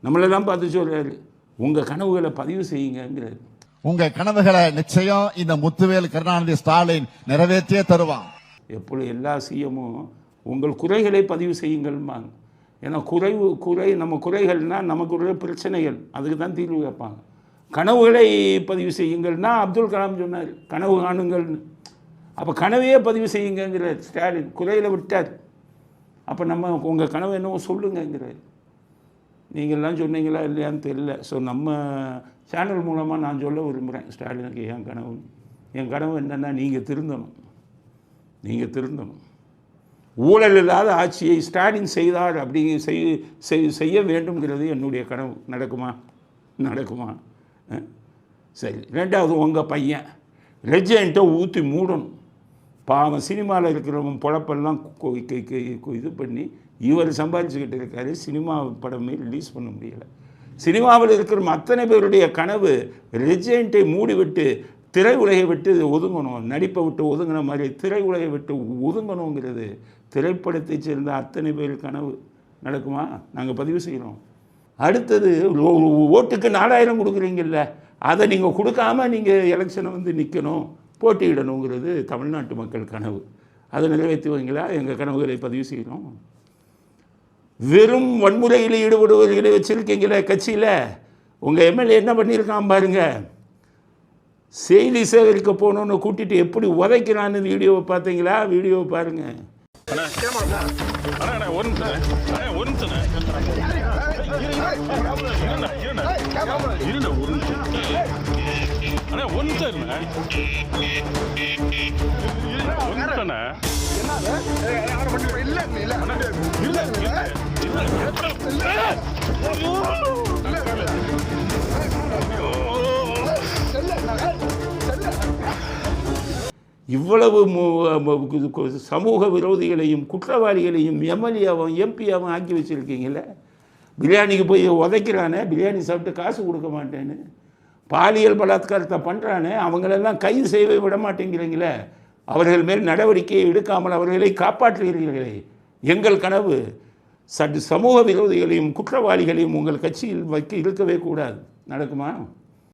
நம்மளெல்லாம் பார்த்து சொல்கிறாரு, உங்கள் கனவுகளை பதிவு செய்யுங்கிறாரு. உங்கள் கனவுகளை நிச்சயம் இந்த முத்துவேல் கருணாநிதி ஸ்டாலின் நிறைவேற்றியே தருவான். எப்பொழுது எல்லா சிஎமும் உங்கள் குறைகளை பதிவு செய்யுங்கள்பாங்க. ஏன்னா நம்ம குறைகள்னால் நமக்கு உள்ள பிரச்சனைகள், அதுக்கு தான் தீர்வு வைப்பாங்க. கனவுகளை பதிவு செய்யுங்கள்னா அப்துல் கலாம் சொன்னார், கனவு காணுங்கள்னு. அப்போ கனவையே பதிவு செய்யுங்கிறார் ஸ்டாலின், குறையில் விட்டார். அப்போ நம்ம உங்கள் கனவு என்னவோ சொல்லுங்கிறார். நீங்கள்லாம் சொன்னீங்களா இல்லையான்னு தெரியல. ஸோ நம்ம சேனல் மூலமாக நான் சொல்ல விரும்புகிறேன் ஸ்டாலினுக்கு என் கனவு என்னென்னா நீங்கள் திருந்தணும். ஊழல் இல்லாத ஆட்சியை ஸ்டாலின் செய்தார் அப்படி செய்ய வேண்டும்ங்கிறது என்னுடைய கனவு. நடக்குமா? சரி. ரெண்டாவது, உங்கள் பையன் ரெஜெண்ட்டை ஊற்றி மூடணும். பாவம் சினிமாவில் இருக்கிறவங்க பொழப்பெல்லாம் இது பண்ணி இவர் சம்பாதிச்சுக்கிட்டு இருக்காரு. சினிமா படமே ரிலீஸ் பண்ண முடியலை. சினிமாவில் இருக்கிற அத்தனை பேருடைய கனவு ரெஜெண்ட்டை மூடிவிட்டு திரை உலகை விட்டு ஒதுங்கணும். நடிப்பை விட்டு ஒதுங்கின மாதிரி திரை உலகை விட்டு ஒதுங்கணுங்கிறது திரைப்படத்தை சேர்ந்த அத்தனை பேர் கனவு. நடக்குமா? நாங்கள் பதிவு செய்கிறோம். அடுத்தது, ஓட்டுக்கு 4000 கொடுக்குறீங்கல்ல, அதை நீங்கள் கொடுக்காம நீங்கள் எலெக்ஷனை நிற்கணும், போட்டியிடணுங்கிறது தமிழ்நாட்டு மக்கள் கனவு. அதை நிறைவேற்றுவீங்களா? எங்கள் கனவுகளை பதிவு செய்கிறோம். வெறும் வன்முறையில் ஈடுபடுவர்களை வச்சுருக்கீங்களே கட்சியில், உங்கள் எம்எல்ஏ என்ன பண்ணியிருக்கான் பாருங்கள். செய்தி சேகரிக்க போகணுன்னு கூட்டிட்டு எப்படி உதைக்கிறான்னு வீடியோவை பார்த்தீங்களா? வீடியோவை பாருங்கள். இவ்வளவு சமூக விரோதிகளையும் குற்றவாளிகளையும் எம்எல்ஏவும் எம்பியாவும் ஆக்கி வச்சுருக்கீங்களே. பிரியாணிக்கு போய் உதைக்கிறானே, பிரியாணி சாப்பிட்டு காசு கொடுக்க மாட்டேன்னு, பாலியல் பலாத்காரத்தை பண்ணுறானே, அவங்களெல்லாம் கைது செய்ய விட மாட்டேங்கிறீங்களே. அவர்கள் மேல் நடவடிக்கை எடுக்காமல் அவர்களை காப்பாற்றுகிறீர்களே. எங்கள் கனவு சமூக விரோதிகளையும் குற்றவாளிகளையும் உங்கள் கட்சியில் இருக்கவே கூடாது. நடக்குமா?